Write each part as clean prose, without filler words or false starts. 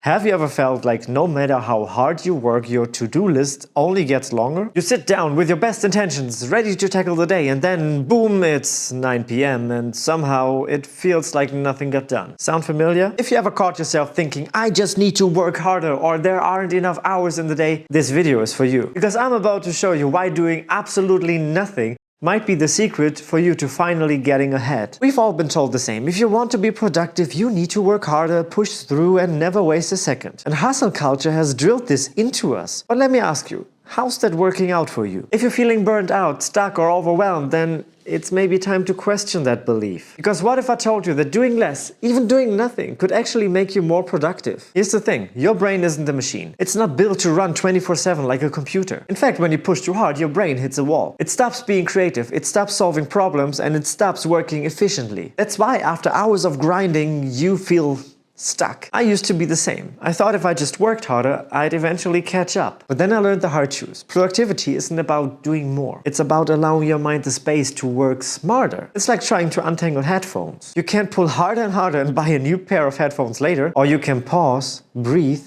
Have you ever felt like no matter how hard you work, your to-do list only gets longer? You sit down with your best intentions, ready to tackle the day, and then boom, it's 9 p.m. and somehow it feels like nothing got done. Sound familiar? If you ever caught yourself thinking, I just need to work harder or there aren't enough hours in the day, this video is for you. Because I'm about to show you why doing absolutely nothing might be the secret for you to finally getting ahead. We've all been told the same. If you want to be productive, you need to work harder, push through, and never waste a second. And hustle culture has drilled this into us. But let me ask you, how's that working out for you? If you're feeling burned out, stuck, or overwhelmed, then it's maybe time to question that belief. Because what if I told you that doing less, even doing nothing, could actually make you more productive? Here's the thing, your brain isn't a machine. It's not built to run 24/7 like a computer. In fact, when you push too hard, your brain hits a wall. It stops being creative, it stops solving problems, and it stops working efficiently. That's why after hours of grinding, you feel stuck. I used to be the same. I thought if I just worked harder, I'd eventually catch up. But then I learned the hard truth. Productivity isn't about doing more. It's about allowing your mind the space to work smarter. It's like trying to untangle headphones. You can't pull harder and harder and buy a new pair of headphones later, or you can pause, breathe,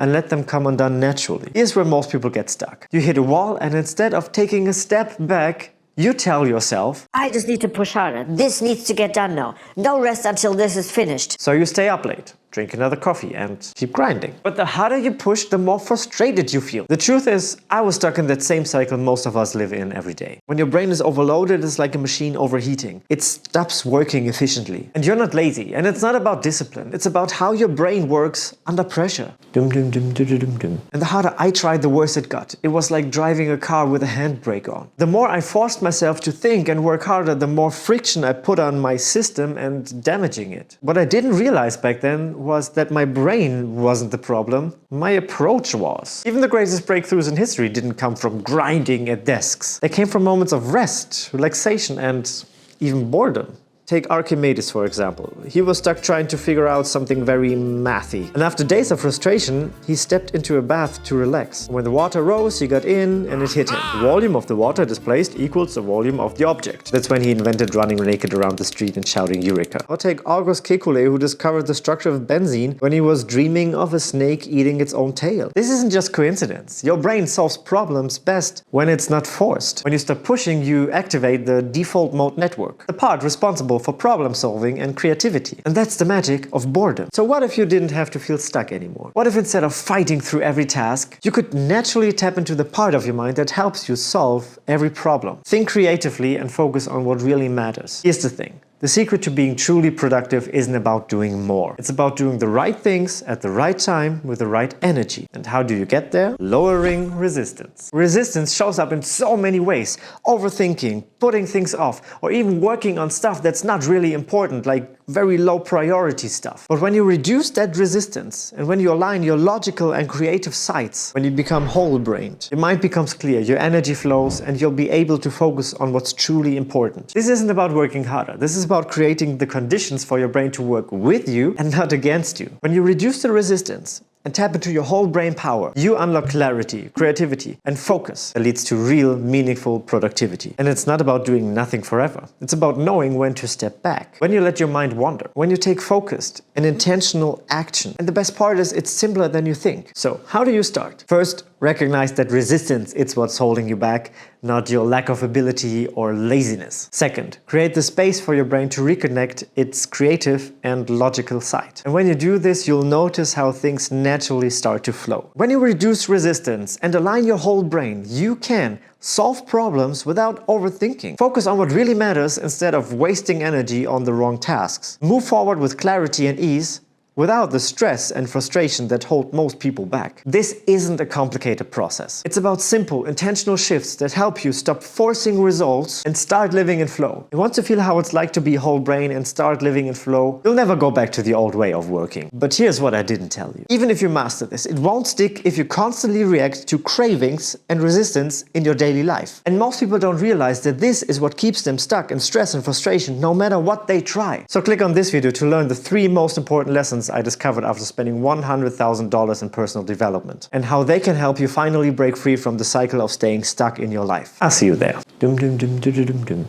and let them come undone naturally. Here's where most people get stuck. You hit a wall, and instead of taking a step back, you tell yourself, I just need to push harder. This needs to get done now. No rest until this is finished. So you stay up late, drink another coffee, and keep grinding. But the harder you push, the more frustrated you feel. The truth is, I was stuck in that same cycle most of us live in every day. When your brain is overloaded, it's like a machine overheating. It stops working efficiently. And you're not lazy, and it's not about discipline. It's about how your brain works under pressure. Dum dum dum dum dum dum. And the harder I tried, the worse it got. It was like driving a car with a handbrake on. The more I forced myself to think and work harder, the more friction I put on my system and damaging it. What I didn't realize back then was that my brain wasn't the problem, my approach was. Even the greatest breakthroughs in history didn't come from grinding at desks. They came from moments of rest, relaxation, and even boredom. Take Archimedes, for example. He was stuck trying to figure out something very mathy. And after days of frustration, he stepped into a bath to relax. When the water rose, he got in and it hit him. The volume of the water displaced equals the volume of the object. That's when he invented running naked around the street and shouting Eureka. Or take August Kekulé, who discovered the structure of benzene when he was dreaming of a snake eating its own tail. This isn't just coincidence. Your brain solves problems best when it's not forced. When you stop pushing, you activate the default mode network, the part responsible for problem solving and creativity. And that's the magic of boredom. So what if you didn't have to feel stuck anymore? What if instead of fighting through every task, you could naturally tap into the part of your mind that helps you solve every problem? Think creatively and focus on what really matters. Here's the thing. The secret to being truly productive isn't about doing more. It's about doing the right things at the right time with the right energy. And how do you get there? Lowering resistance. Resistance shows up in so many ways. Overthinking, putting things off, or even working on stuff that's not really important, like very low priority stuff. But when you reduce that resistance, and when you align your logical and creative sides, when you become whole-brained, your mind becomes clear, your energy flows, and you'll be able to focus on what's truly important. This isn't about working harder. This is about creating the conditions for your brain to work with you and not against you. When you reduce the resistance and tap into your whole brain power, you unlock clarity, creativity, and focus that leads to real, meaningful productivity. And it's not about doing nothing forever. It's about knowing when to step back, when you let your mind wander, when you take focused and intentional action. And the best part is it's simpler than you think. So how do you start? First, recognize that resistance is what's holding you back, not your lack of ability or laziness. Second, create the space for your brain to reconnect its creative and logical side. And when you do this, you'll notice how things naturally start to flow. When you reduce resistance and align your whole brain, you can solve problems without overthinking. Focus on what really matters instead of wasting energy on the wrong tasks. Move forward with clarity and ease, without the stress and frustration that hold most people back. This isn't a complicated process. It's about simple, intentional shifts that help you stop forcing results and start living in flow. You want to feel how it's like to be whole brain and start living in flow? You'll never go back to the old way of working. But here's what I didn't tell you. Even if you master this, it won't stick if you constantly react to cravings and resistance in your daily life. And most people don't realize that this is what keeps them stuck in stress and frustration no matter what they try. So click on this video to learn the 3 most important lessons I discovered after spending $100,000 in personal development, and how they can help you finally break free from the cycle of staying stuck in your life. I'll see you there. Dum dum dum dum dum dum.